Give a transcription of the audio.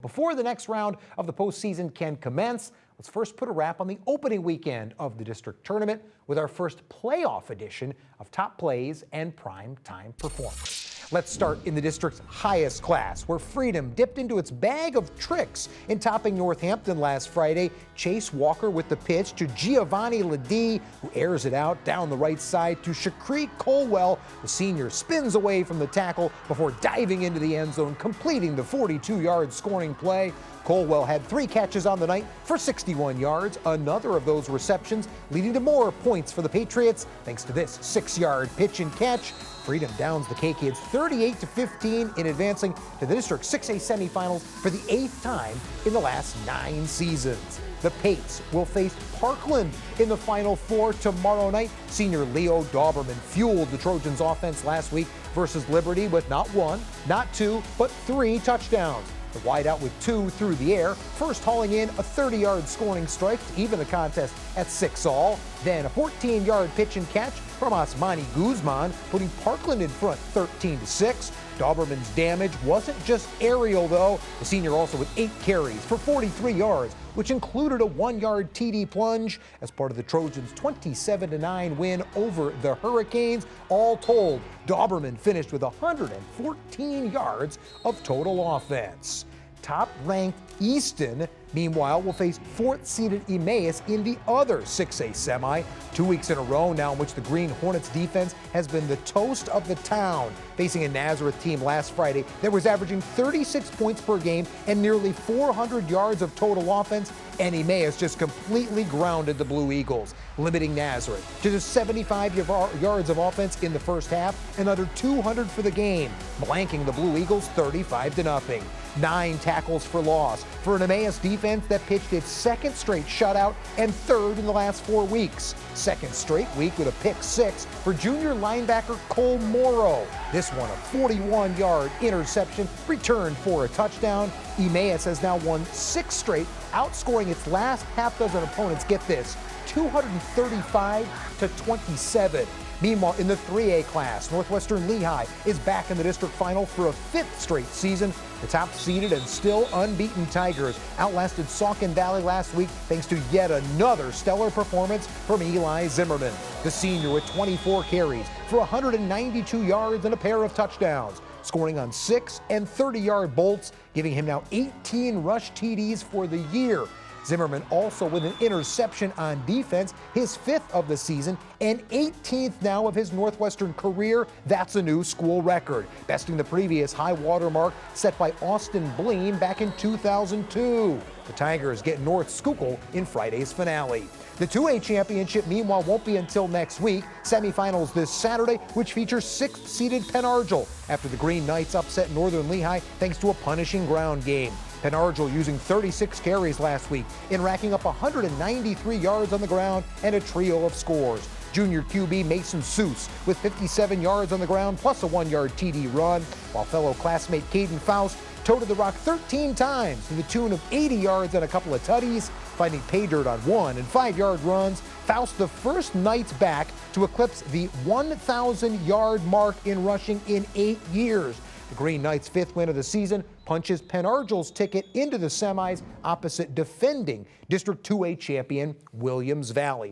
Before the next round of the postseason can commence, let's first put a wrap on the opening weekend of the district tournament with our first playoff edition of Top Plays and Prime Time Performers. Let's start in the district's highest class, where Freedom dipped into its bag of tricks in topping Northampton last Friday. Chase Walker with the pitch to Giovanni Ledee, who airs it out down the right side to Shakri Colwell. The senior spins away from the tackle before diving into the end zone, completing the 42-yard scoring play. Colwell had 3 catches on the night for 61 yards, another of those receptions leading to more points for the Patriots thanks to this 6-yard pitch and catch. Freedom downs the K-Kids 38-15 in advancing to the District 6A semifinals for the 8th time in the last 9 seasons. The Pates will face Parkland in the Final Four tomorrow night. Senior Leo Dauberman fueled the Trojans' offense last week versus Liberty with not 1, not 2, but 3 touchdowns. The wideout with 2 through the air, first hauling in a 30-yard scoring strike to even the contest at 6-all. Then a 14-yard pitch and catch from Osmani Guzman, putting Parkland in front 13-6. Dauberman's damage wasn't just aerial, though. The senior also with 8 carries for 43 yards, which included a 1-yard TD plunge as part of the Trojans' 27-9 win over the Hurricanes. All told, Dauberman finished with 114 yards of total offense. Top-ranked Easton, meanwhile, will face 4th-seeded Emmaus in the other 6A semi. 2 weeks in a row now in which the Green Hornets defense has been the toast of the town, facing a Nazareth team last Friday that was averaging 36 points per game and nearly 400 yards of total offense, and Emmaus just completely grounded the Blue Eagles, limiting Nazareth to just 75 yards of offense in the first half and under 200 for the game, blanking the Blue Eagles 35-0. 9 tackles for loss for an Emmaus defense that pitched its 2nd straight shutout and 3rd in the last 4 weeks. 2nd straight week with a pick-6 for junior linebacker Cole Morrow. This one, a 41-yard interception returned for a touchdown. Emmaus has now won 6 straight, outscoring its last half-dozen opponents, get this, 235-27. Meanwhile, in the 3A class, Northwestern Lehigh is back in the district final for a 5th straight season. The top-seeded and still unbeaten Tigers outlasted Saucon Valley last week thanks to yet another stellar performance from Eli Zimmerman. The senior with 24 carries for 192 yards and a pair of touchdowns, scoring on 6 and 30-yard bolts, giving him now 18 rush TDs for the year. Zimmerman also with an interception on defense, his 5th of the season and 18th now of his Northwestern career. That's a new school record, besting the previous high water mark set by Austin Bleem back in 2002. The Tigers get North Schuylkill in Friday's finale. The 2A championship, meanwhile, won't be until next week. Semifinals this Saturday, which features 6th-seeded Argyl after the Green Knights upset Northern Lehigh thanks to a punishing ground game. Argyl using 36 carries last week in racking up 193 yards on the ground and a trio of scores. Junior QB Mason Seuss with 57 yards on the ground plus a 1-yard TD run, while fellow classmate Caden Faust toted the rock 13 times to the tune of 80 yards and a couple of tutties, finding pay dirt on 1- and 5-yard runs. Faust, the first Knights back to eclipse the 1,000-yard mark in rushing in 8 years. The Green Knights' 5th win of the season punches Argyl's ticket into the semis opposite defending District 2A champion Williams Valley.